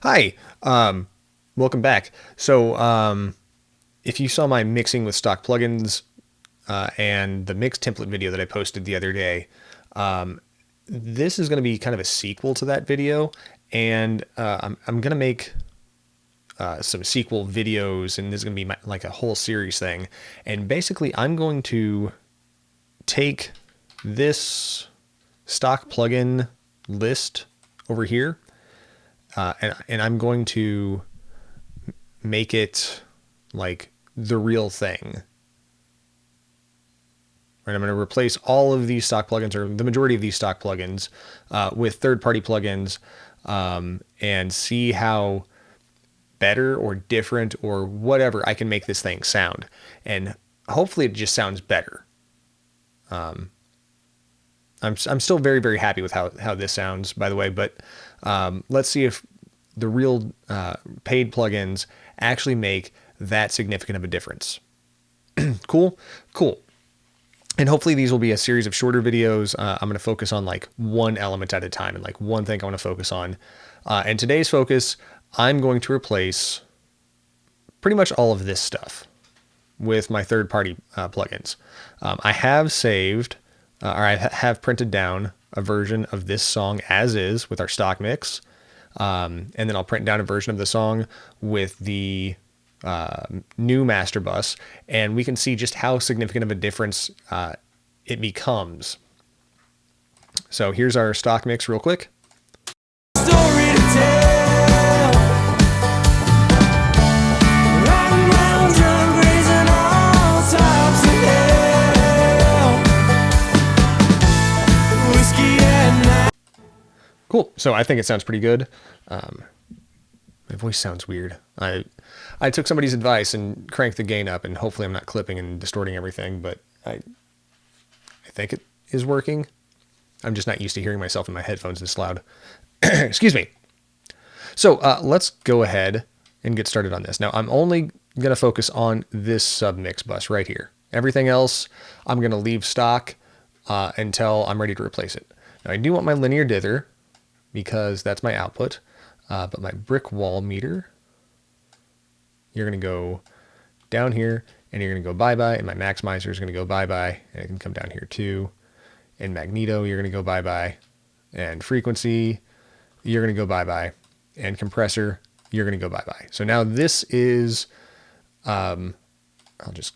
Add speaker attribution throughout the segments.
Speaker 1: Hi, welcome back. If you saw my mixing with stock plugins and the mix template video that I posted the other day, this is going to be kind of a sequel to that video, and I'm going to make some sequel videos, and this is going to be like a whole series thing. And basically, I'm going to take this stock plugin list over here, and I'm going to make it like the real thing. Right, I'm going to replace all of these stock plugins, or the majority of these stock plugins, with third-party plugins, and see how better or different or whatever I can make this thing sound. And hopefully it just sounds better. I'm still very, very happy with how this sounds, by the way, but let's see if the real paid plugins actually make that significant of a difference. Cool. And hopefully these will be a series of shorter videos. I'm going to focus on like one element at a time, and like one thing I want to focus on. And today's focus, I'm going to replace pretty much all of this stuff with my third-party plugins. I have saved, or I have printed down a version of this song as is with our stock mix. And then I'll print down a version of the song with the new master bus, and we can see just how significant of a difference it becomes. So here's our stock mix real quick. Story to tell. Cool. So I think it sounds pretty good. My voice sounds weird. I took somebody's advice and cranked the gain up, and hopefully I'm not clipping and distorting everything, but I think it is working. I'm just not used to hearing myself in my headphones this loud. Excuse me. So let's go ahead and get started on this. Now I'm only going to focus on this submix bus right here. Everything else I'm going to leave stock until I'm ready to replace it. Now I do want my linear dither because that's my output, but my brick wall meter, you're going to go down here, and you're going to go bye-bye, and my maximizer is going to go bye-bye, and it can come down here too. And magneto, you're going to go bye-bye, and frequency, you're going to go bye-bye, and compressor, you're going to go bye-bye. So now this is, I'll just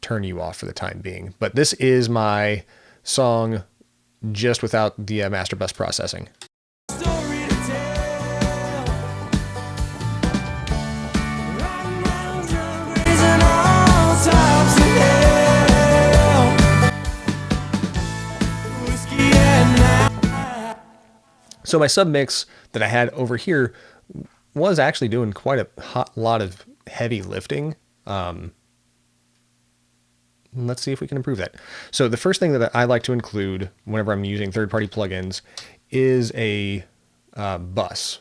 Speaker 1: turn you off for the time being, but this is my song just without the master bus processing. So my submix that I had over here was actually doing quite a lot of heavy lifting. Let's see if we can improve that. So the first thing that I like to include whenever I'm using third-party plugins is a bus.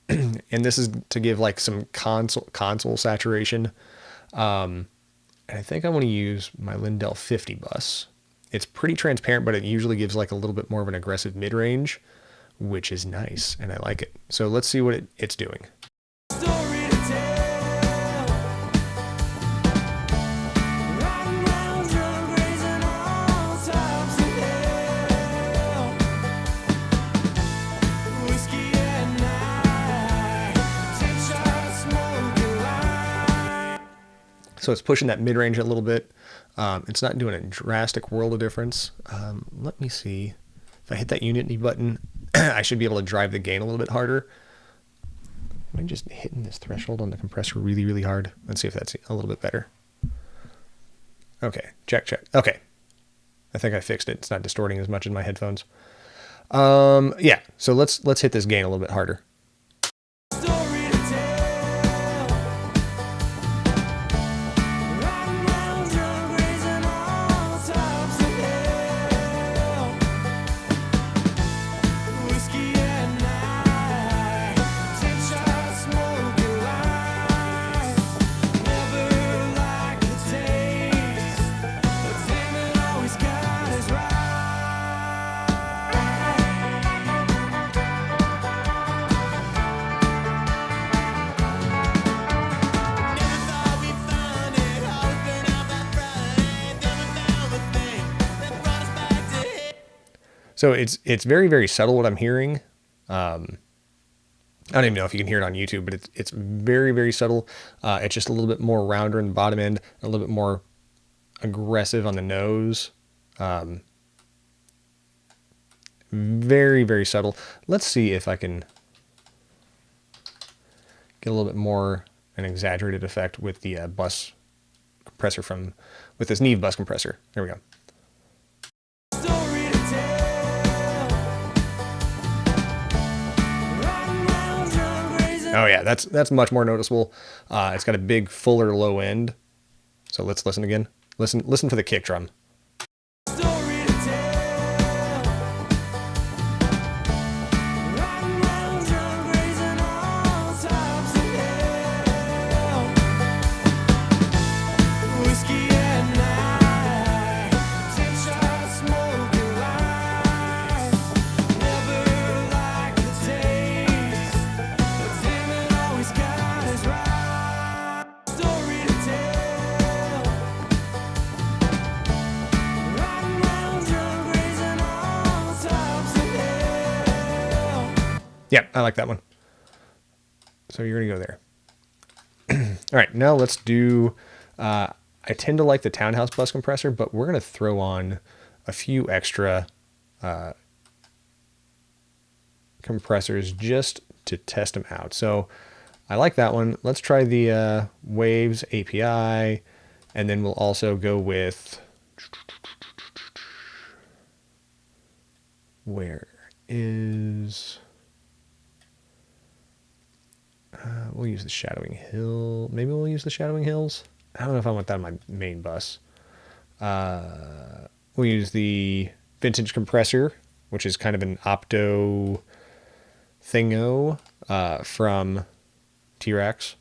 Speaker 1: And this is to give like some console saturation. And I think I want to use my Lindell 50 bus. It's pretty transparent, but it usually gives like a little bit more of an aggressive mid-range, which is nice, and I like it. So let's see what it's doing. So it's pushing that mid-range a little bit. It's not doing a drastic world of difference. Let me see. If I hit that Unity button, I should be able to drive the gain a little bit harder. Am I just hitting this threshold on the compressor really, really hard? Let's see if that's a little bit better. Okay, check. Okay. I think I fixed it. It's not distorting as much in my headphones. Yeah, so let's hit this gain a little bit harder. So it's very, very subtle what I'm hearing. I don't even know if you can hear it on YouTube, but it's very, very subtle. It's just a little bit more rounder in the bottom end, a little bit more aggressive on the nose. Very, very subtle. Let's see if I can get a little bit more an exaggerated effect with the bus compressor with this Neve bus compressor. There we go. Oh yeah, that's much more noticeable. It's got a big, fuller low end. So let's listen again. Listen for the kick drum. Yeah, I like that one. So you're going to go there. All right, now let's do... I tend to like the Townhouse bus compressor, but we're going to throw on a few extra compressors just to test them out. So I like that one. Let's try the Waves API, and then we'll also go with... Where is... we'll use the Shadowing Hill. Maybe we'll use the Shadowing Hills. I don't know if I want that on my main bus. We'll use the Vintage Compressor, which is kind of an opto thingo from T-Rex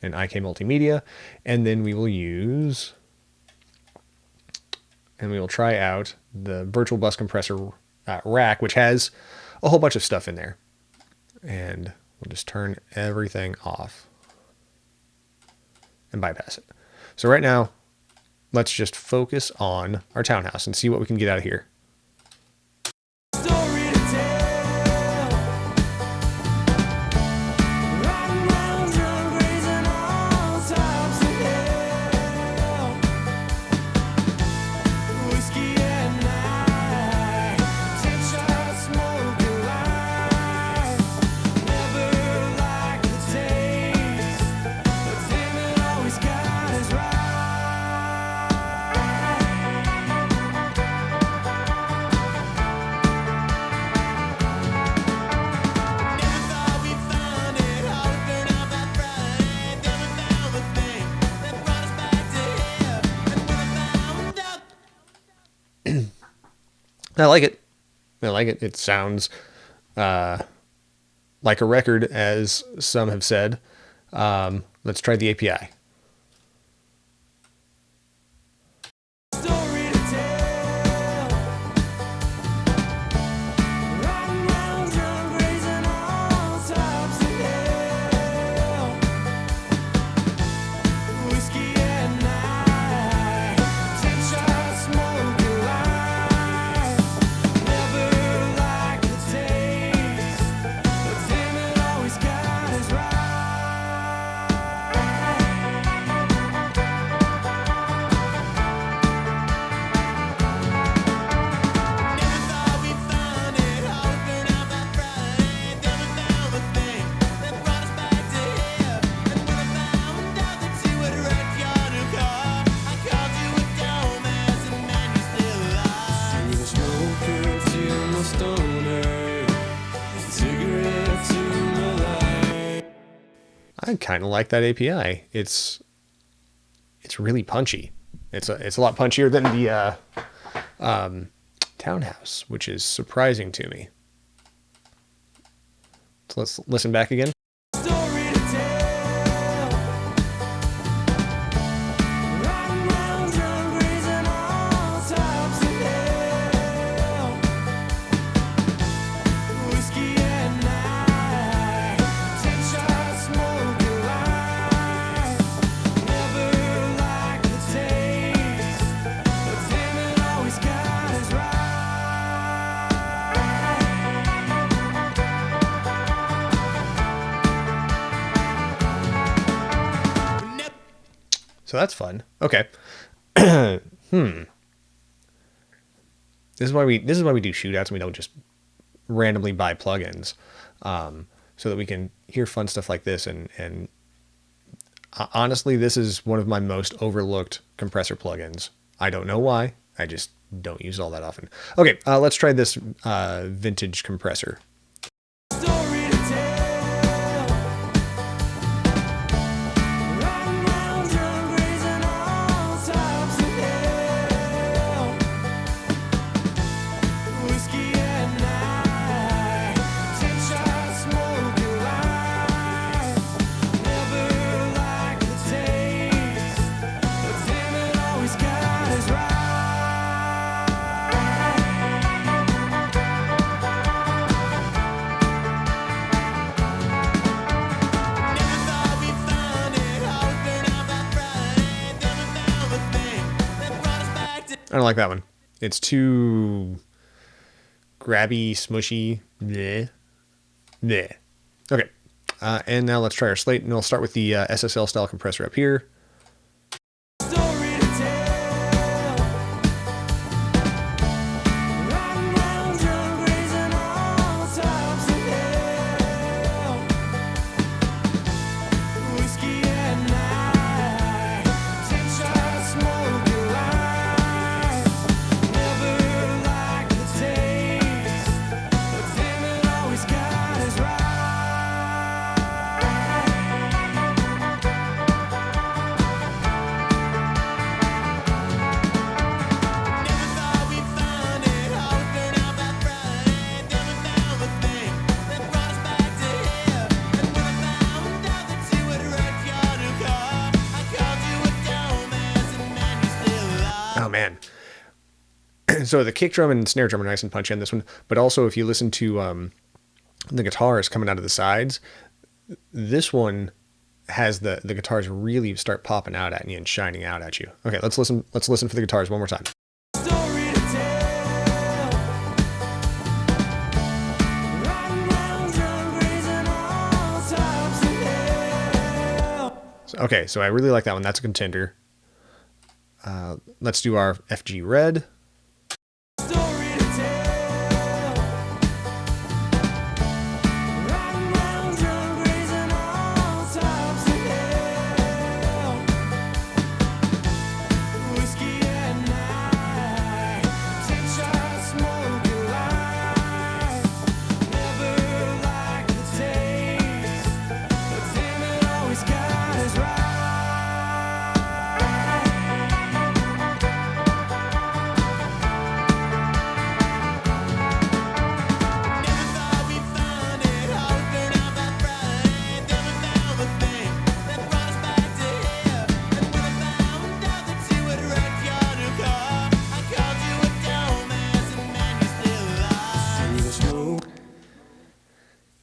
Speaker 1: and IK Multimedia. And then we will use, and we will try out the Virtual Bus Compressor rack, which has a whole bunch of stuff in there. And we'll just turn everything off and bypass it. So right now, let's just focus on our Townhouse and see what we can get out of here. I like it. I like it. It sounds like a record, as some have said. Let's try the API. I kind of like that API. It's really punchy. It's a lot punchier than the Townhouse, which is surprising to me. So let's listen back again. So that's fun. Okay. This is why we do shootouts and we don't just randomly buy plugins, so that we can hear fun stuff like this. And honestly, this is one of my most overlooked compressor plugins. I don't know why. I just don't use it all that often. Okay, let's try this vintage compressor. I don't like that one. It's too grabby, smushy. Bleh. Bleh. Okay. And now let's try our slate, and we'll start with the SSL style compressor up here. Oh man. So the kick drum and snare drum are nice and punchy on this one, but also if you listen to the guitars coming out of the sides, this one has the guitars really start popping out at you and shining out at you. Okay, let's listen for the guitars one more time. Okay, so I really like that one. That's a contender. Let's do our FG Red.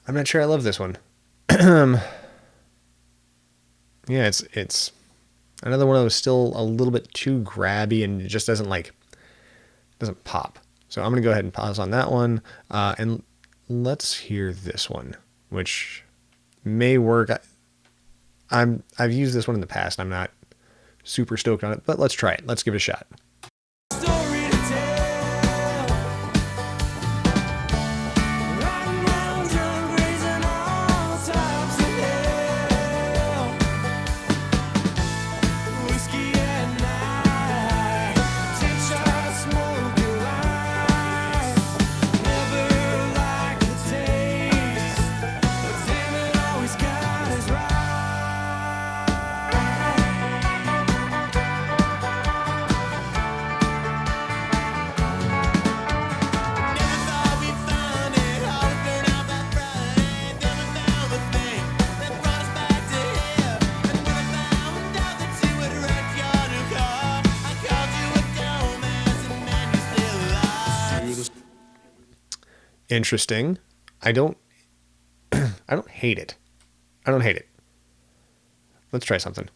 Speaker 1: I'm not sure I love this one. Yeah, it's another one that was still a little bit too grabby and it just doesn't pop. So I'm gonna go ahead and pause on that one, and let's hear this one, which may work. I've used this one in the past. I'm not super stoked on it, but let's try it. Let's give it a shot. Interesting. I don't hate it. I don't hate it. Let's try something.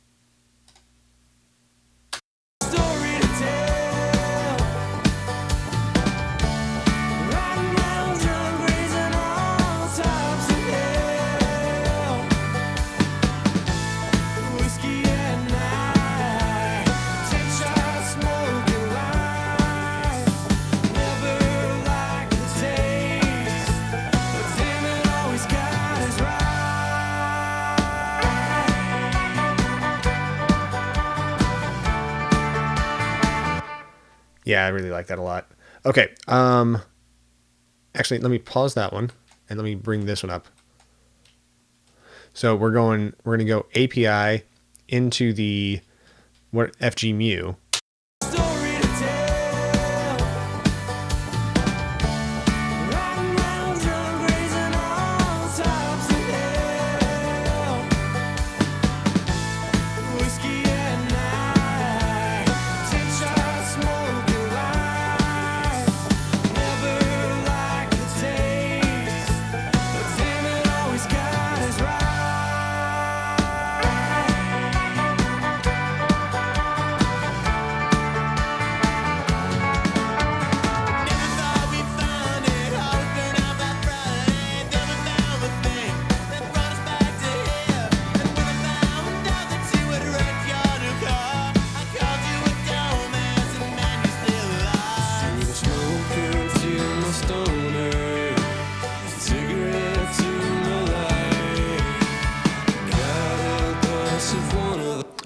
Speaker 1: Yeah, I really like that a lot. Okay. Actually, let me pause that one and let me bring this one up. So we're going to go API into the FG mu.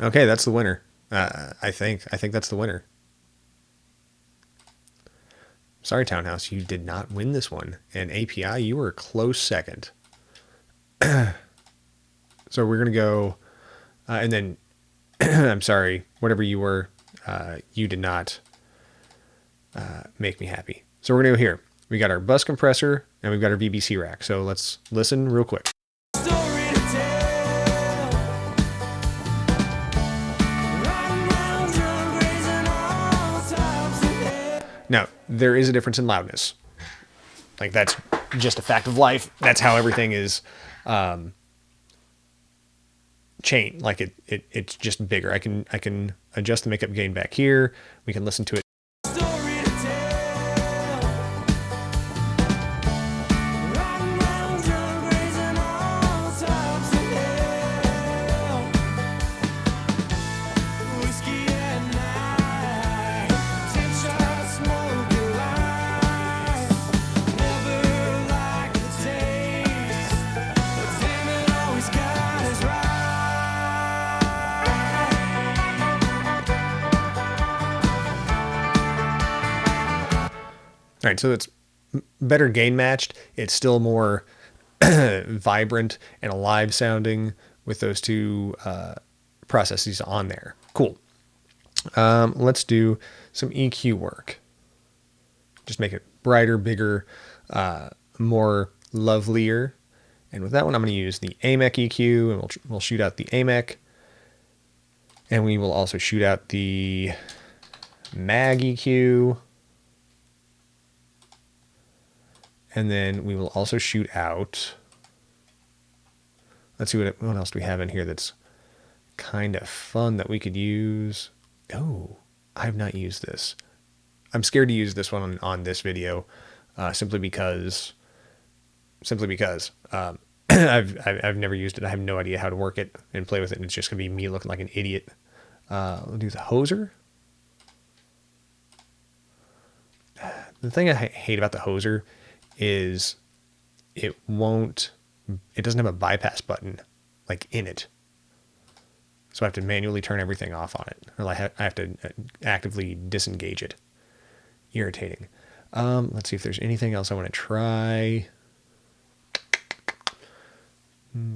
Speaker 1: Okay, that's the winner. I think that's the winner. Sorry, Townhouse, you did not win this one. And API, you were a close second. So we're gonna go, and then I'm sorry, whatever you were, you did not make me happy. So we're gonna go here. We got our bus compressor and we've got our VBC rack. So let's listen real quick. Now, there is a difference in loudness. Like, that's just a fact of life. That's how everything is chained. Like, it's just bigger. I can adjust the makeup gain back here. We can listen to it. All right, so it's better gain matched. It's still more vibrant and alive sounding with those two processes on there. Cool. Let's do some EQ work. Just make it brighter, bigger, more lovelier. And with that one, I'm going to use the AMEC EQ, and we'll shoot out the AMEC. And we will also shoot out the MAG EQ. And then we will also shoot out, let's see what else do we have in here that's kind of fun that we could use. Oh, I've not used this. I'm scared to use this one on this video, simply because I've never used it. I have no idea how to work it and play with it, and it's just gonna be me looking like an idiot. We'll do the hoser. The thing I hate about the hoser is it doesn't have a bypass button like in it. So I have to manually turn everything off on it, or I have to actively disengage it. Irritating. Let's see if there's anything else I want to try.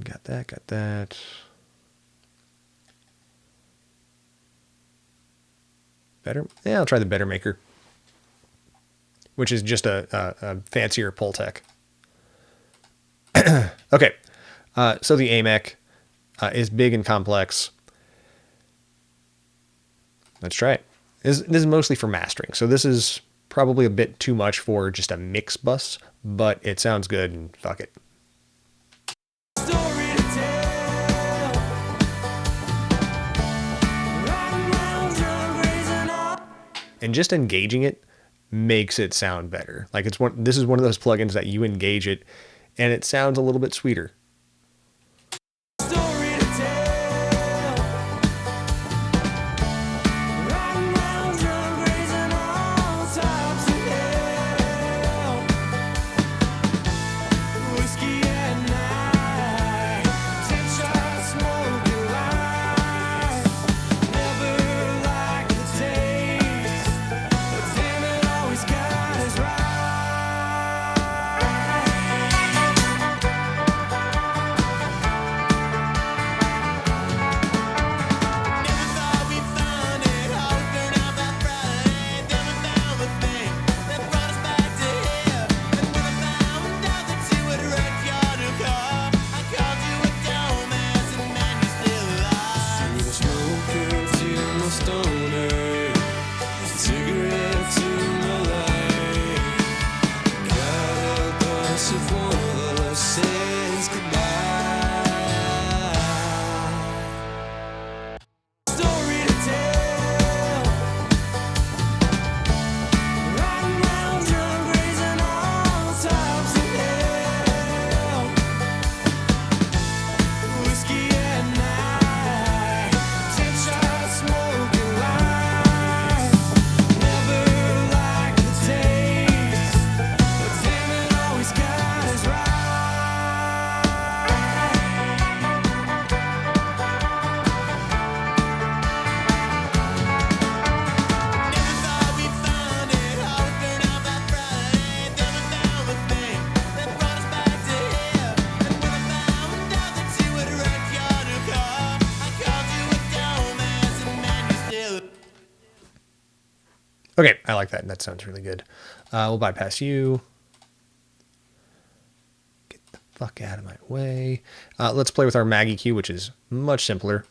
Speaker 1: Got that. Better? Yeah, I'll try the Better Maker, which is just a fancier Pultec. Okay, so the AMEC is big and complex. Let's try it. This is mostly for mastering, so this is probably a bit too much for just a mix bus, but it sounds good, and fuck it. And just engaging it makes it sound better. Like this is one of those plugins that you engage it and it sounds a little bit sweeter. Okay, I like that. That sounds really good. We'll bypass you. Get the fuck out of my way. Let's play with our Mackie cue, which is much simpler.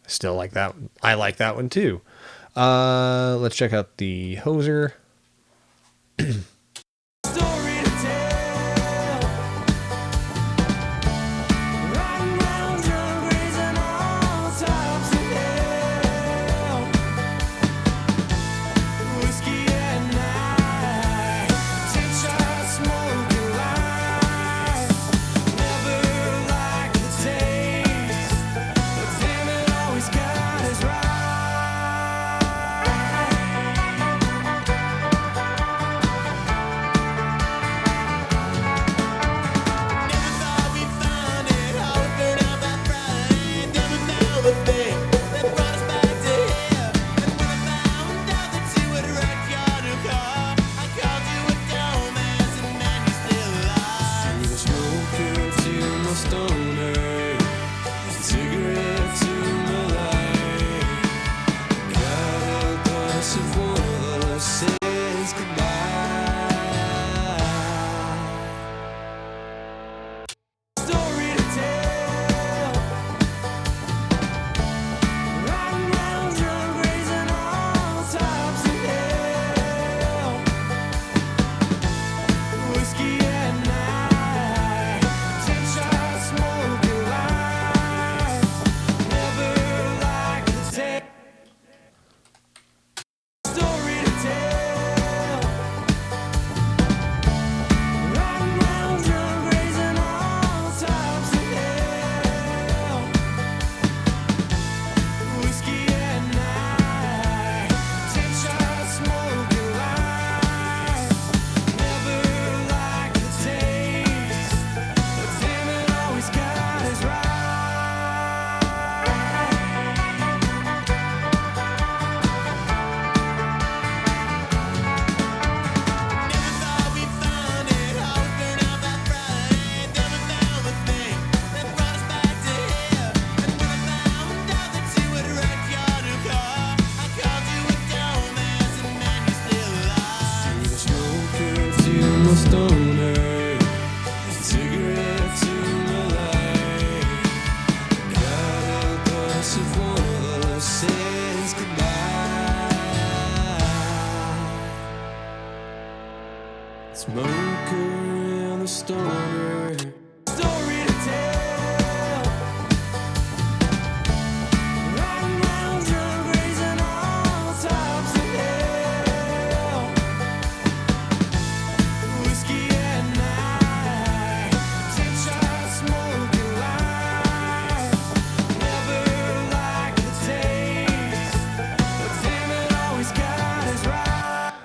Speaker 1: Still like that one. I like that one too. Let's check out the hoser.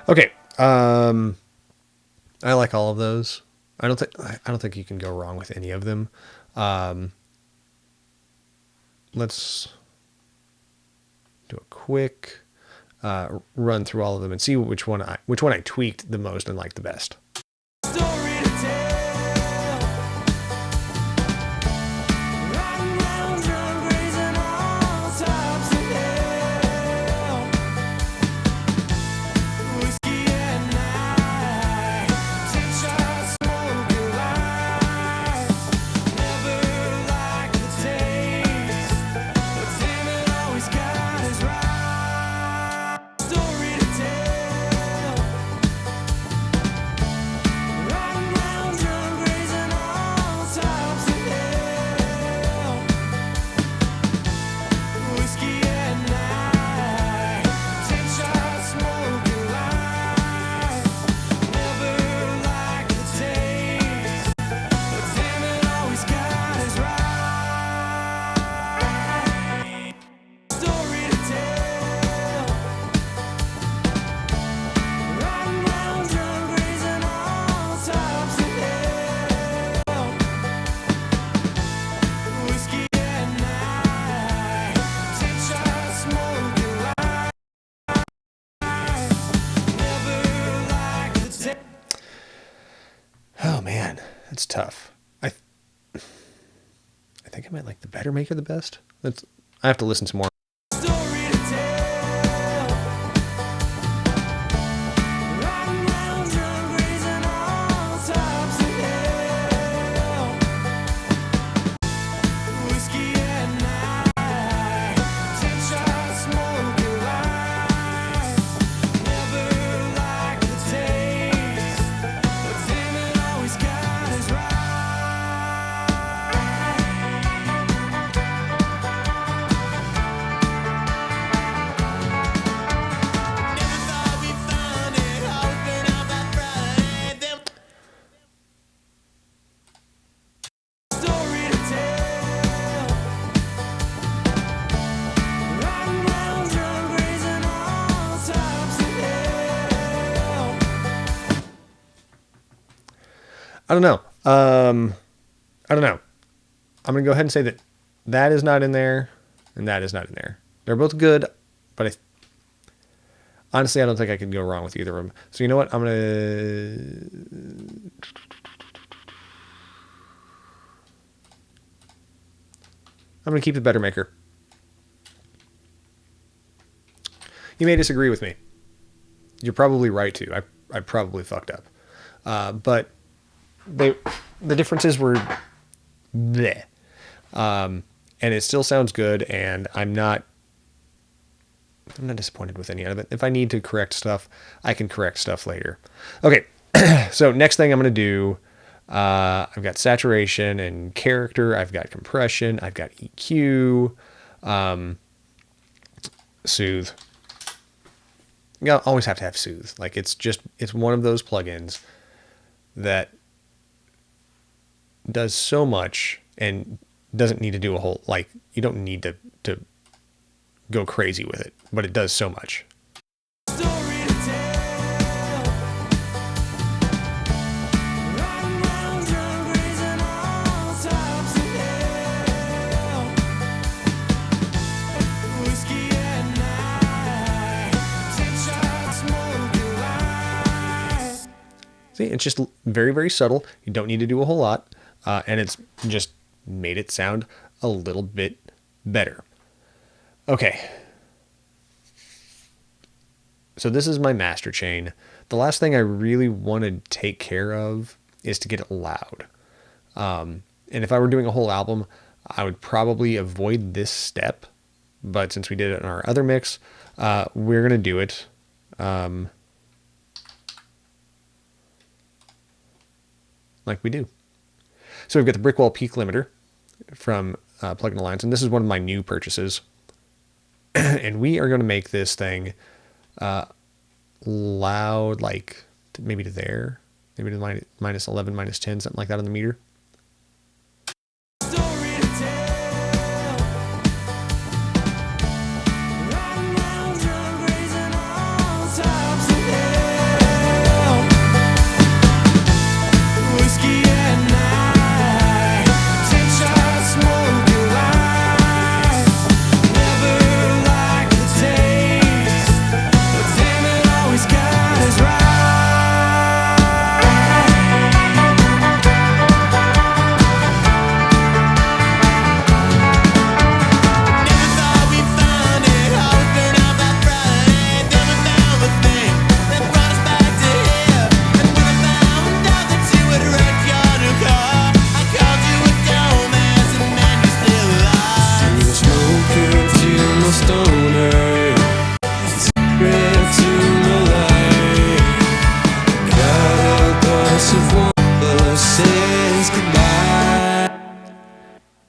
Speaker 1: Okay. I like all of those. I don't think you can go wrong with any of them. Let's do a quick run through all of them and see which one I tweaked the most and liked the best. Oh man, that's tough. I think I might like the Better Maker the best. I have to listen to more. I don't know. I don't know. I'm going to go ahead and say that is not in there and that is not in there. They're both good, but honestly, I don't think I could go wrong with either of them. So you know what? I'm going to keep the Better Maker. You may disagree with me. You're probably right too. I probably fucked up. But the differences were bleh. And it still sounds good, and I'm not disappointed with any of it. If I need to correct stuff, I can correct stuff later. Okay, so next thing I'm going to do, I've got saturation and character, I've got compression, I've got EQ, Sooth. You always have to have Sooth. Like it's one of those plugins that does so much and doesn't need to do a whole, like, you don't need to go crazy with it, but it does so much. See, it's just very, very subtle. You don't need to do a whole lot. And it's just made it sound a little bit better. Okay. So this is my master chain. The last thing I really want to take care of is to get it loud. And if I were doing a whole album, I would probably avoid this step. But since we did it in our other mix, we're going to do it. Like we do. So we've got the Brickwall Peak Limiter from Plugin Alliance, and this is one of my new purchases. And we are going to make this thing loud, like maybe to there, maybe to minus 11, minus 10, something like that on the meter.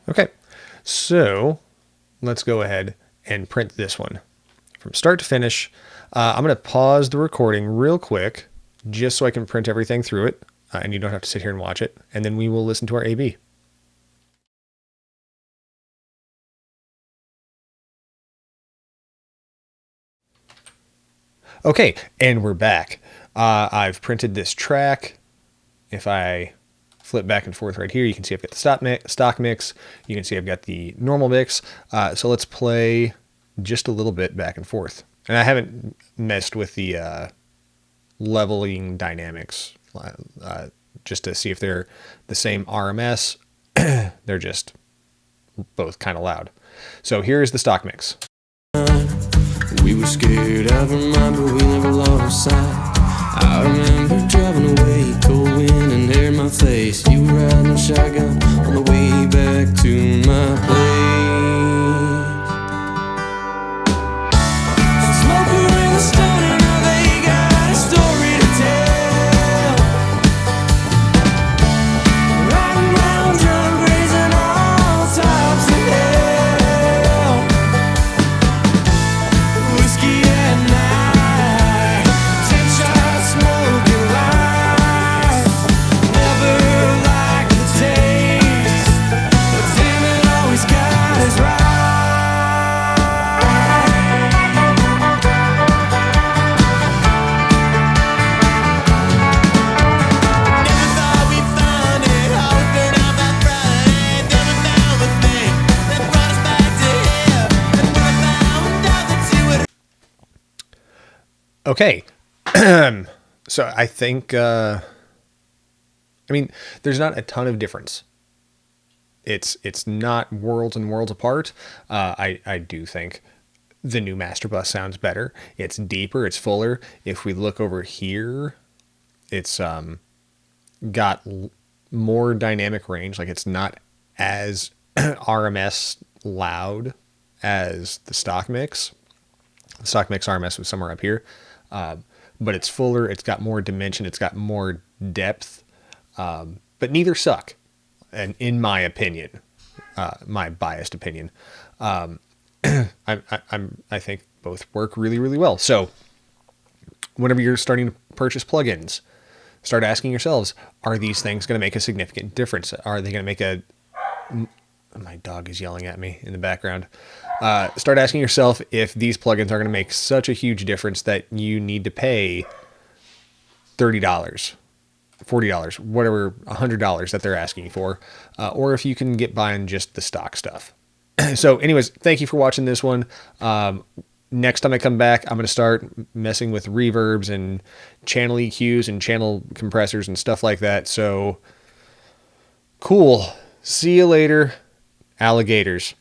Speaker 1: Okay, so let's go ahead and print this one from start to finish. I'm going to pause the recording real quick just so I can print everything through it, and you don't have to sit here and watch it, and then we will listen to our A/B. Okay, and we're back. I've printed this track. If I flip back and forth right here, you can see I've got the stock mix. You can see I've got the normal mix. So let's play just a little bit back and forth. And I haven't messed with the leveling dynamics just to see if they're the same RMS. They're just both kind of loud. So here's the stock mix.
Speaker 2: We were scared out of our mind, but we never lost sight. I remember driving away, cold wind and air in my face. You were riding a shotgun on the way back to my place. Smoker and the stoner, now they got a story to tell. Riding round drunk, raising all types of hell. Whiskey at night, 10 shots smoking light. Never liked the taste, but damn it, always got us right. Never thought we'd find it, always burn out by Friday. Then we found the thing that brought us back to here. And when I found out that you would
Speaker 1: Okay. So I think, I mean, there's not a ton of difference. It's not worlds and worlds apart. I do think the new Master Bus sounds better. It's deeper, it's fuller. If we look over here, it's got more dynamic range. Like, it's not as RMS loud as the stock mix. The stock mix RMS was somewhere up here. But it's fuller, it's got more dimension, it's got more depth. But neither suck. And in my opinion, my biased opinion, I think both work really, really well. So whenever you're starting to purchase plugins, start asking yourselves, are these things going to make a significant difference? Are they going to make a... My dog is yelling at me in the background. Start asking yourself if these plugins are going to make such a huge difference that you need to pay $30, $40, whatever, $100 that they're asking for, or if you can get by on just the stock stuff. So anyways, thank you for watching this one. Next time I come back, I'm going to start messing with reverbs and channel EQs and channel compressors and stuff like that. So cool. See you later, alligators.